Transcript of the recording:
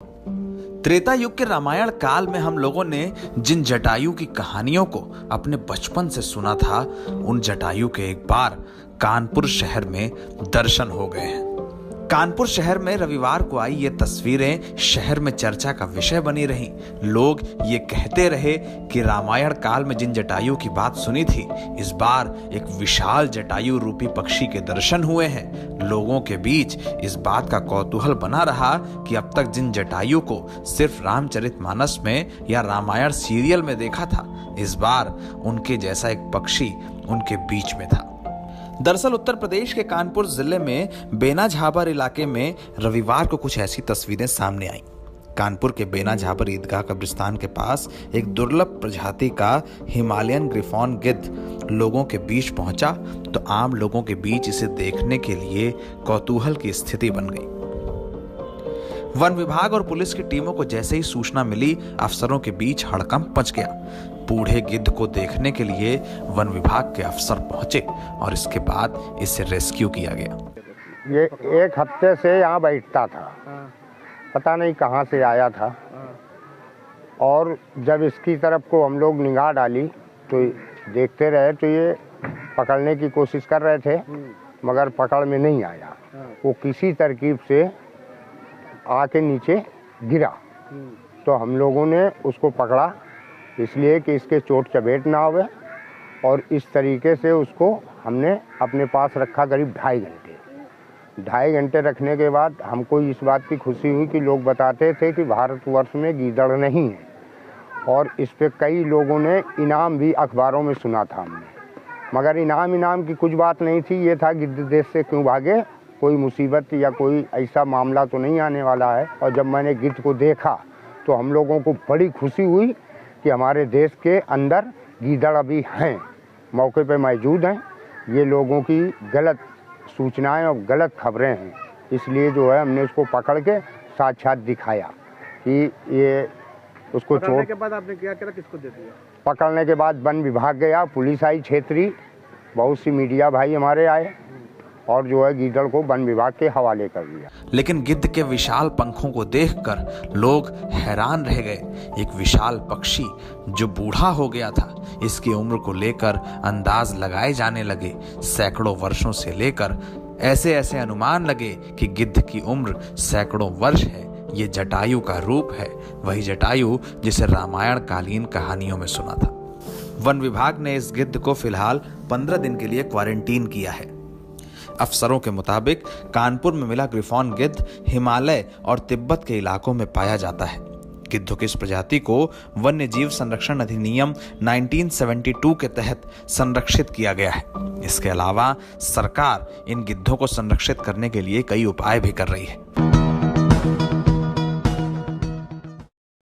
त्रेता युग के रामायण काल में हम लोगों ने जिन जटायु की कहानियों को अपने बचपन से सुना था, उन जटायु के एक बार कानपुर शहर में दर्शन हो गए हैं। कानपुर शहर में रविवार को आई ये तस्वीरें शहर में चर्चा का विषय बनी रहीं। लोग ये कहते रहे कि रामायण काल में जिन जटायु की बात सुनी थी, इस बार एक विशाल जटायु रूपी पक्षी के दर्शन हुए हैं। लोगों के बीच इस बात का कौतूहल बना रहा कि अब तक जिन जटायु को सिर्फ रामचरितमानस में या रामायण सीरियल में देखा था, इस बार उनके जैसा एक पक्षी उनके बीच में था। दरअसल उत्तर प्रदेश के कानपुर जिले में बेना झाबर इलाके में रविवार को कुछ ऐसी तस्वीरें सामने आईं। कानपुर के बेना झाबर ईदगाह कब्रिस्तान के पास एक दुर्लभ प्रजाति का हिमालयन ग्रिफॉन गिद्ध लोगों के बीच पहुंचा तो आम लोगों के बीच इसे देखने के लिए कौतूहल की स्थिति बन गई। वन विभाग और पुलिस की टीमों को जैसे ही सूचना मिली, अफसरों के बीच हड़कंप मच गया। बूढ़े गिद्ध को देखने के लिए वन विभाग के अफसर पहुंचे और इसके बाद इसे रेस्क्यू किया गया। ये एक हफ्ते से यहाँ बैठता था, पता नहीं कहाँ से आया था। और जब इसकी तरफ को हम लोग निगाह डाली तो देखते रहे तो ये पकड़ने की कोशिश कर रहे थे, मगर पकड़ में नहीं आया। वो किसी तरकीब से आके नीचे गिरा तो हम लोगों ने उसको पकड़ा, इसलिए कि इसके चोट चपेट ना आवे। और इस तरीके से उसको हमने अपने पास रखा करीब 2.5 घंटे रखने के बाद हमको इस बात की खुशी हुई कि लोग बताते थे कि भारतवर्ष में गीदड़ नहीं है। और इस पे कई लोगों ने इनाम भी अखबारों में सुना था हमने, मगर इनाम की कुछ बात नहीं थी। ये था गिद्ध देश से क्यों भागे, कोई मुसीबत या कोई ऐसा मामला तो नहीं आने वाला है। और जब मैंने गिद्ध को देखा तो हम लोगों को बड़ी खुशी हुई कि हमारे देश के अंदर गीदड़ अभी हैं, मौके पे मौजूद हैं। ये लोगों की गलत सूचनाएं और गलत खबरें हैं, इसलिए जो है हमने उसको पकड़ के साक्षात दिखाया कि ये उसको पकड़ने के बाद आपने क्या किया, किसको दे दिया? पकड़ने के बाद वन विभाग गया, पुलिस आई क्षेत्रीय, बहुत सी मीडिया भाई हमारे आए और जो है गीदड़ को वन विभाग के हवाले कर दिया। लेकिन गिद्ध के विशाल पंखों को देखकर लोग हैरान रह गए। एक विशाल पक्षी जो बूढ़ा हो गया था, इसकी उम्र को लेकर अंदाज लगाए जाने लगे। सैकड़ों वर्षों से लेकर ऐसे अनुमान लगे कि गिद्ध की उम्र सैकड़ों वर्ष है। ये जटायु का रूप है, वही जटायु जिसे रामायण कालीन कहानियों में सुना था। वन विभाग ने इस गिद्ध को फिलहाल 15 दिन के लिए क्वारंटीन किया है। अफसरों के मुताबिक कानपुर में मिला ग्रिफॉन गिद्ध हिमालय और तिब्बत के इलाकों में पाया जाता है। गिद्धों की इस प्रजाति को वन्य जीव संरक्षण अधिनियम 1972 के तहत संरक्षित किया गया है। इसके अलावा सरकार इन गिद्धों को संरक्षित करने के लिए कई उपाय भी कर रही है।